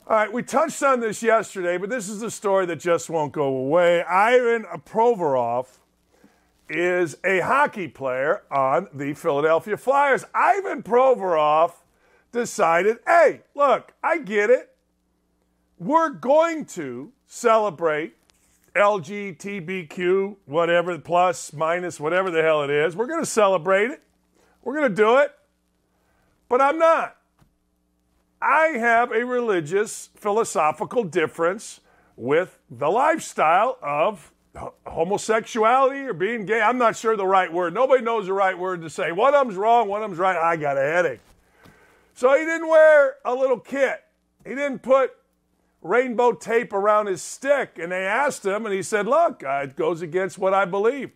All right, we touched on this yesterday, but this is a story that just won't go away. Ivan Provorov is a hockey player on the Philadelphia Flyers. Ivan Provorov decided, hey, look, I get it. We're going to celebrate LGBTQ, whatever, plus, minus, whatever the hell it is. We're going to celebrate it. We're going to do it. But I'm not. I have a religious, philosophical difference with the lifestyle of homosexuality or being gay. I'm not sure the right word. Nobody knows the right word to say. One of them's wrong, one of them's right. I got a headache. So he didn't wear a little kit. He didn't put rainbow tape around his stick. And they asked him, and he said, look, it goes against what I believe.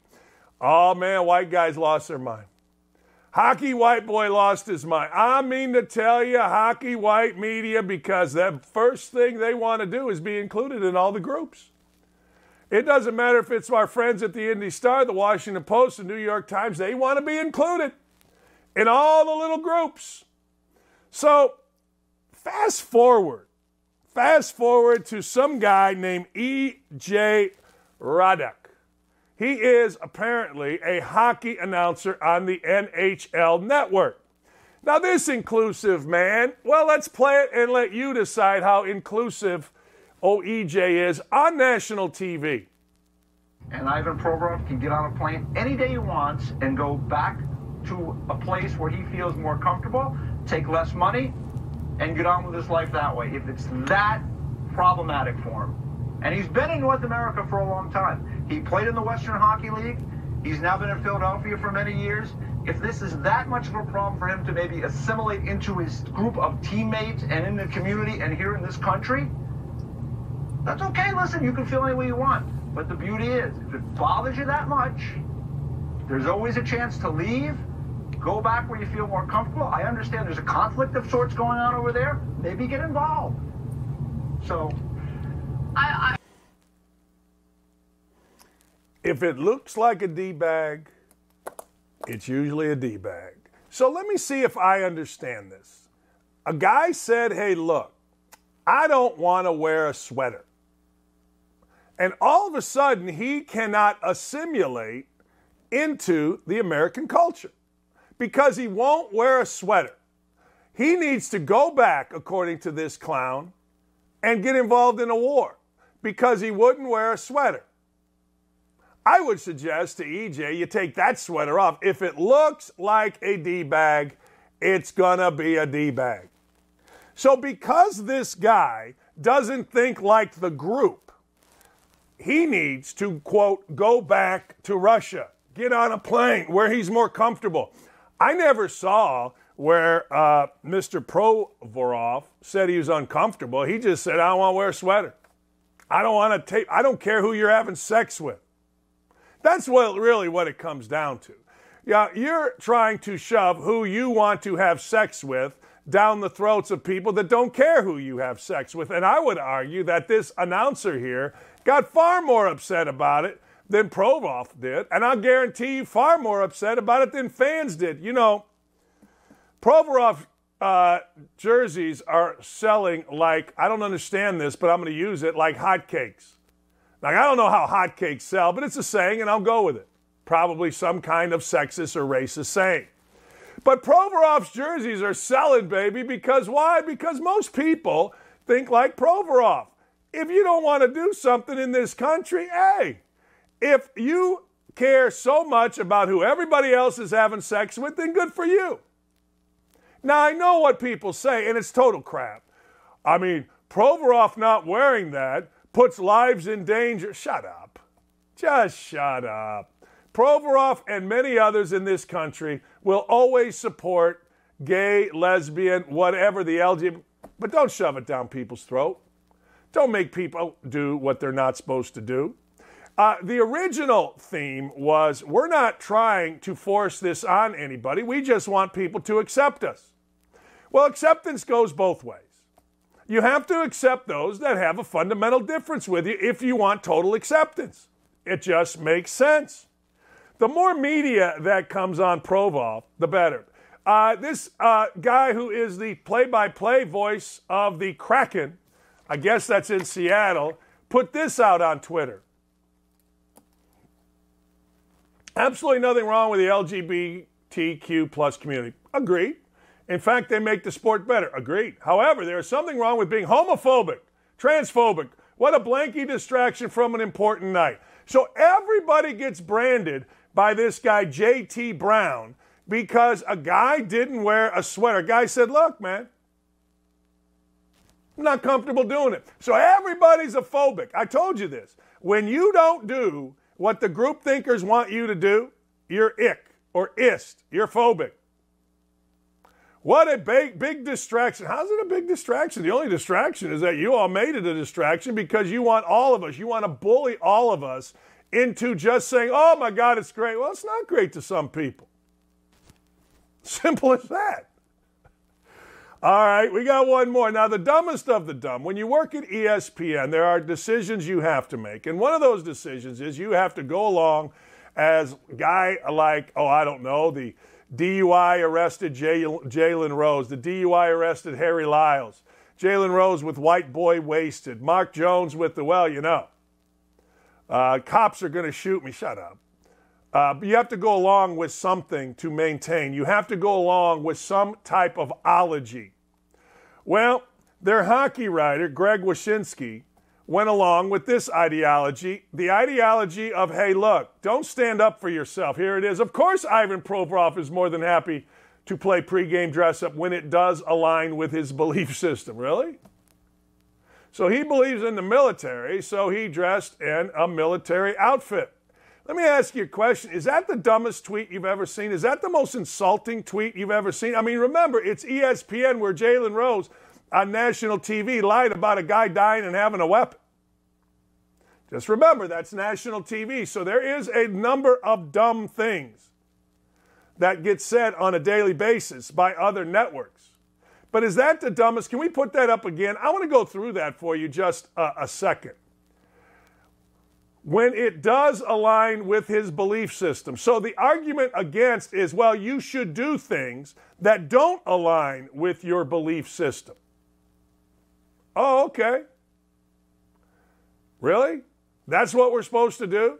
Oh, man, white guys lost their mind. Hockey white boy lost his mind. I mean to tell you, hockey white media, because the first thing they want to do is be included in all the groups. It doesn't matter if it's our friends at the Indy Star, the Washington Post, the New York Times. They want to be included in all the little groups. So fast forward to some guy named E.J. Hradek. He is apparently a hockey announcer on the NHL Network. Now, this inclusive man, well, let's play it and let you decide how inclusive EJ is on national TV. And Ivan Provorov can get on a plane any day he wants and go back to a place where he feels more comfortable, take less money, and get on with his life that way, if it's that problematic for him. And he's been in North America for a long time. He played in the Western Hockey League. He's now been in Philadelphia for many years. If this is that much of a problem for him to maybe assimilate into his group of teammates and in the community and here in this country, that's okay. Listen, you can feel any way you want. But the beauty is, if it bothers you that much, there's always a chance to leave, go back where you feel more comfortable. I understand there's a conflict of sorts going on over there. Maybe get involved. So, If it looks like a D-bag, it's usually a D-bag. So let me see if I understand this. A guy said, hey, look, I don't want to wear a sweater. And all of a sudden, he cannot assimilate into the American culture because he won't wear a sweater. He needs to go back, according to this clown, and get involved in a war because he wouldn't wear a sweater. I would suggest to EJ, you take that sweater off. If it looks like a D-bag, it's going to be a D-bag. So because this guy doesn't think like the group, he needs to, quote, go back to Russia, get on a plane where he's more comfortable. I never saw where Mr. Provorov said he was uncomfortable. He just said, I don't want to wear a sweater. I don't want to tape. I don't care who you're having sex with. That's really what it comes down to. Yeah, you're trying to shove who you want to have sex with down the throats of people that don't care who you have sex with. And I would argue that this announcer here got far more upset about it than Provorov did. And I'll guarantee you far more upset about it than fans did. You know, Provorov jerseys are selling like, I don't understand this, but I'm going to use it, like hotcakes. Like, I don't know how hotcakes sell, but it's a saying, and I'll go with it. Probably some kind of sexist or racist saying. But Provorov's jerseys are selling, baby, because why? Because most people think like Provorov. If you don't want to do something in this country, hey, if you care so much about who everybody else is having sex with, then good for you. Now, I know what people say, and it's total crap. I mean, Provorov not wearing that puts lives in danger. Shut up. Just shut up. Provorov and many others in this country will always support gay, lesbian, whatever the LGBT, but don't shove it down people's throat. Don't make people do what they're not supposed to do. The original theme was, we're not trying to force this on anybody. We just want people to accept us. Well, acceptance goes both ways. You have to accept those that have a fundamental difference with you if you want total acceptance. It just makes sense. The more media that comes on Provorov, the better. This guy who is the play-by-play voice of the Kraken, I guess that's in Seattle, put this out on Twitter. Absolutely nothing wrong with the LGBTQ plus community. Agreed. In fact, they make the sport better. Agreed. However, there is something wrong with being homophobic, transphobic. What a blanky distraction from an important night. So everybody gets branded by this guy, J.T. Brown, because a guy didn't wear a sweater. A guy said, look, man, I'm not comfortable doing it. So everybody's a phobic. I told you this. When you don't do what the group thinkers want you to do, you're ick or ist. You're phobic. What a big distraction. How's it a big distraction? The only distraction is that you all made it a distraction because you want all of us. You want to bully all of us into just saying, oh my God, it's great. Well, it's not great to some people. Simple as that. All right, we got one more. Now, the dumbest of the dumb. When you work at ESPN, there are decisions you have to make. And one of those decisions is you have to go along as a guy like, I don't know, the DUI arrested Jalen Rose, the DUI arrested Harry Lyles, Jalen Rose with white boy wasted, Mark Jones with the, cops are going to shoot me. Shut up. But you have to go along with something to maintain. You have to go along with some type of ology. Well, their hockey writer, Greg Wyshynski, went along with this ideology, the ideology of, hey, look, don't stand up for yourself. Here it is. Of course, Ivan Provorov is more than happy to play pregame dress-up when it does align with his belief system. Really? So he believes in the military, so he dressed in a military outfit. Let me ask you a question. Is that the dumbest tweet you've ever seen? Is that the most insulting tweet you've ever seen? I mean, remember, it's ESPN where Jalen Rose on national TV lied about a guy dying and having a weapon. Just remember, that's national TV. So there is a number of dumb things that get said on a daily basis by other networks. But is that the dumbest? Can we put that up again? I want to go through that for you just a second. When it does align with his belief system. So the argument against is, well, you should do things that don't align with your belief system. Oh, okay. Really? That's what we're supposed to do?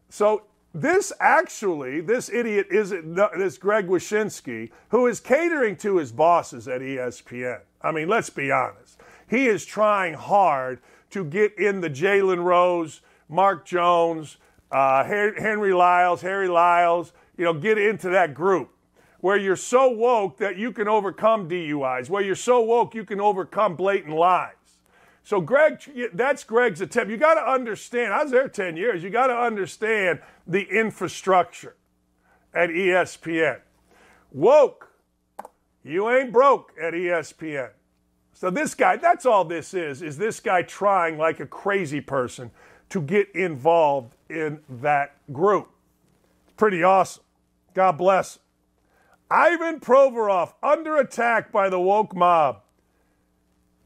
So this idiot is this Greg Wyshynski, who is catering to his bosses at ESPN. I mean, let's be honest. He is trying hard to get in the Jalen Rose, Mark Jones, Harry Lyles, get into that group where you're so woke that you can overcome DUIs, where you're so woke you can overcome blatant lies. So that's Greg's attempt. You got to understand, I was there 10 years, you got to understand the infrastructure at ESPN. Woke, you ain't broke at ESPN. So this guy, that's all this is this guy trying like a crazy person to get involved in that group. Pretty awesome. God bless him. Ivan Provorov under attack by the woke mob.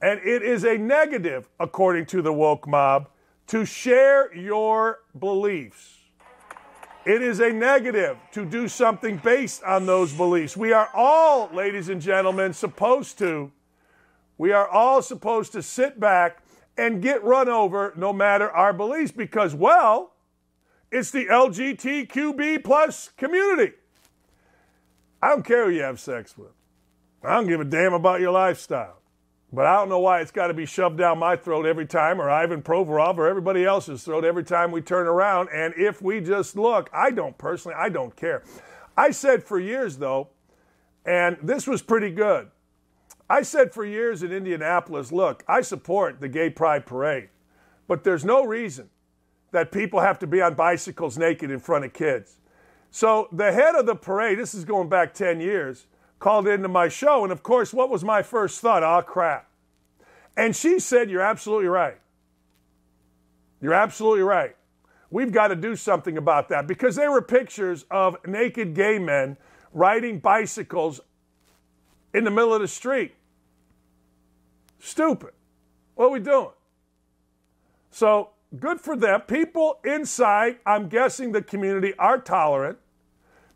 And it is a negative, according to the woke mob, to share your beliefs. It is a negative to do something based on those beliefs. We are all, ladies and gentlemen, supposed to sit back and get run over no matter our beliefs because, well, it's the LGBTQB plus community. I don't care who you have sex with. I don't give a damn about your lifestyle. But I don't know why it's got to be shoved down my throat every time, or Ivan Provorov, or everybody else's throat every time we turn around. And if we just look, I don't care. I said for years, though, and this was pretty good. I said for years in Indianapolis, look, I support the Gay Pride Parade, but there's no reason that people have to be on bicycles naked in front of kids. So the head of the parade, this is going back 10 years, called into my show, and of course, what was my first thought? Oh, crap. And she said, you're absolutely right. You're absolutely right. We've got to do something about that because there were pictures of naked gay men riding bicycles in the middle of the street. Stupid. What are we doing? So, good for them. People inside, I'm guessing the community, are tolerant,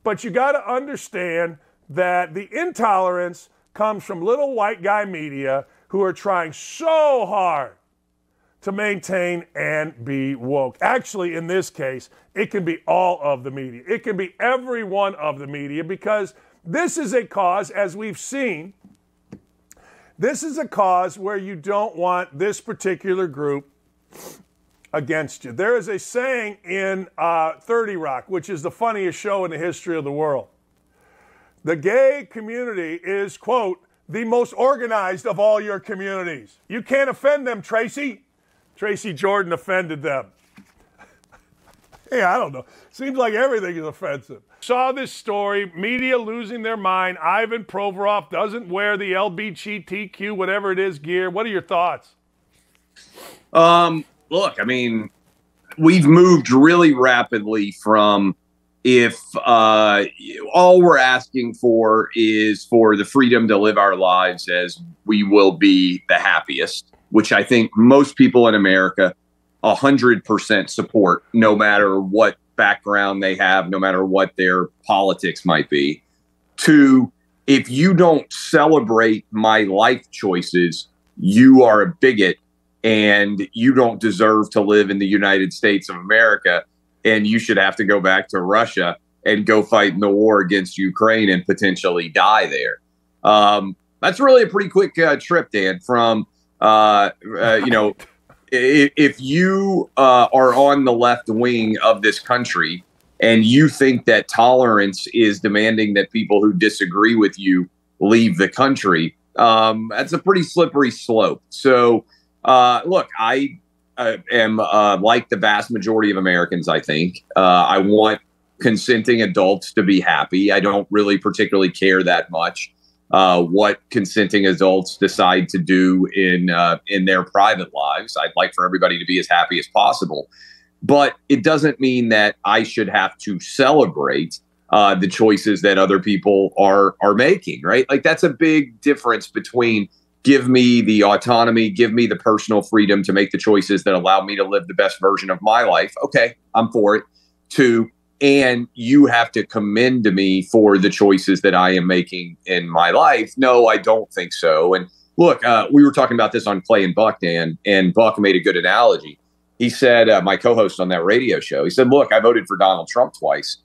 but you got to understand that the intolerance comes from little white guy media who are trying so hard to maintain and be woke. Actually, in this case, it can be all of the media. It can be every one of the media, because this is a cause, as we've seen, this is a cause where you don't want this particular group against you. There is a saying in 30 Rock, which is the funniest show in the history of the world. The gay community is, quote, the most organized of all your communities. You can't offend them, Tracy. Tracy Jordan offended them. Hey, I don't know. Seems like everything is offensive. Saw this story, media losing their mind. Ivan Provorov doesn't wear the LGBTQ, whatever it is, gear. What are your thoughts? Look, I mean, we've moved really rapidly from if all we're asking for is for the freedom to live our lives as we will be the happiest, which I think most people in America 100% support, no matter what background they have, no matter what their politics might be. To, if you don't celebrate my life choices, you are a bigot and you don't deserve to live in the United States of America, and you should have to go back to Russia and go fight in the war against Ukraine and potentially die there. That's really a pretty quick trip, Dan, from, if you are on the left wing of this country and you think that tolerance is demanding that people who disagree with you leave the country, that's a pretty slippery slope. So, look, I am like the vast majority of Americans, I think. I want consenting adults to be happy. I don't really particularly care that much what consenting adults decide to do in their private lives. I'd like for everybody to be as happy as possible. But it doesn't mean that I should have to celebrate the choices that other people are making, right? Like, that's a big difference between give me the autonomy, give me the personal freedom to make the choices that allow me to live the best version of my life. Okay, I'm for it. And you have to commend me for the choices that I am making in my life. No, I don't think so. And look, we were talking about this on Clay and Buck, Dan, and Buck made a good analogy. He said, my co-host on that radio show, he said, look, I voted for Donald Trump twice.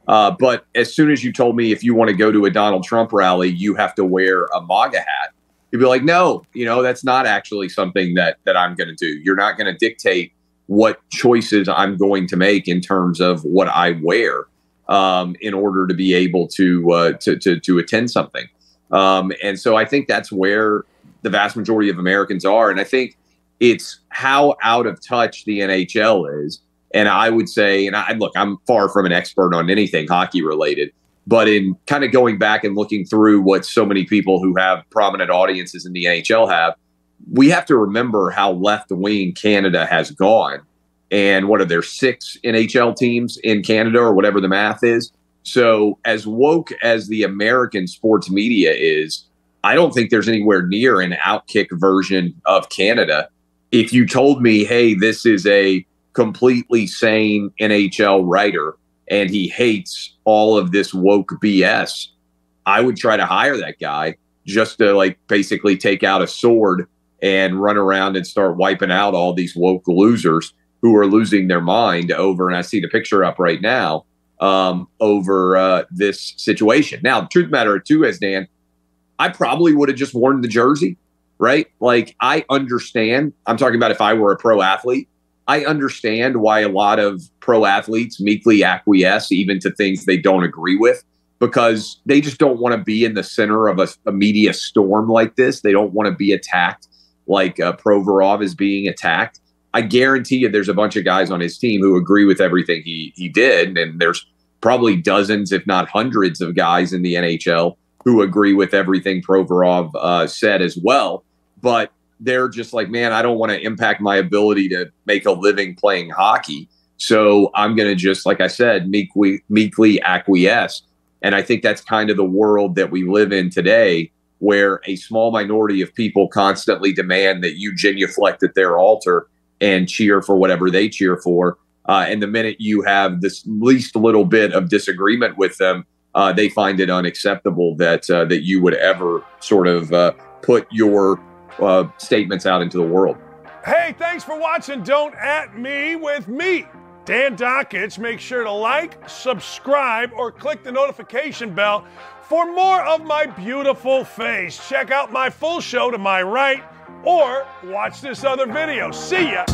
But as soon as you told me if you want to go to a Donald Trump rally, you have to wear a MAGA hat. You'd be like, no, that's not actually something that I'm going to do. You're not going to dictate what choices I'm going to make in terms of what I wear in order to be able to attend something. And so I think that's where the vast majority of Americans are. And I think it's how out of touch the NHL is. And I would say, look, I'm far from an expert on anything hockey related, but in kind of going back and looking through what so many people who have prominent audiences in the NHL have, we have to remember how left-wing Canada has gone. And what are there, 6 NHL teams in Canada or whatever the math is? So as woke as the American sports media is, I don't think there's anywhere near an OutKick version of Canada. If you told me, hey, this is a completely sane NHL writer and he hates all of this woke BS, I would try to hire that guy just to basically take out a sword and run around and start wiping out all these woke losers who are losing their mind over, and I see the picture up right now, over this situation. Now, the truth of the matter too is, Dan, I probably would have just worn the jersey, right? Like, I understand. I'm talking about if I were a pro athlete. I understand why a lot of pro athletes meekly acquiesce even to things they don't agree with, because they just don't want to be in the center of a media storm like this. They don't want to be attacked like Provorov is being attacked. I guarantee you there's a bunch of guys on his team who agree with everything he did. And there's probably dozens, if not hundreds of guys in the NHL who agree with everything Provorov said as well. But they're just like, man, I don't want to impact my ability to make a living playing hockey. So I'm going to just, like I said, meekly acquiesce. And I think that's kind of the world that we live in today, where a small minority of people constantly demand that you genuflect at their altar and cheer for whatever they cheer for. And the minute you have this least little bit of disagreement with them, they find it unacceptable that you would ever sort of put your statements out into the world. Hey, thanks for watching Don't At Me with me, Dan Dockich. Make sure to like, subscribe, or click the notification bell for more of my beautiful face. Check out my full show to my right, or watch this other video. See ya.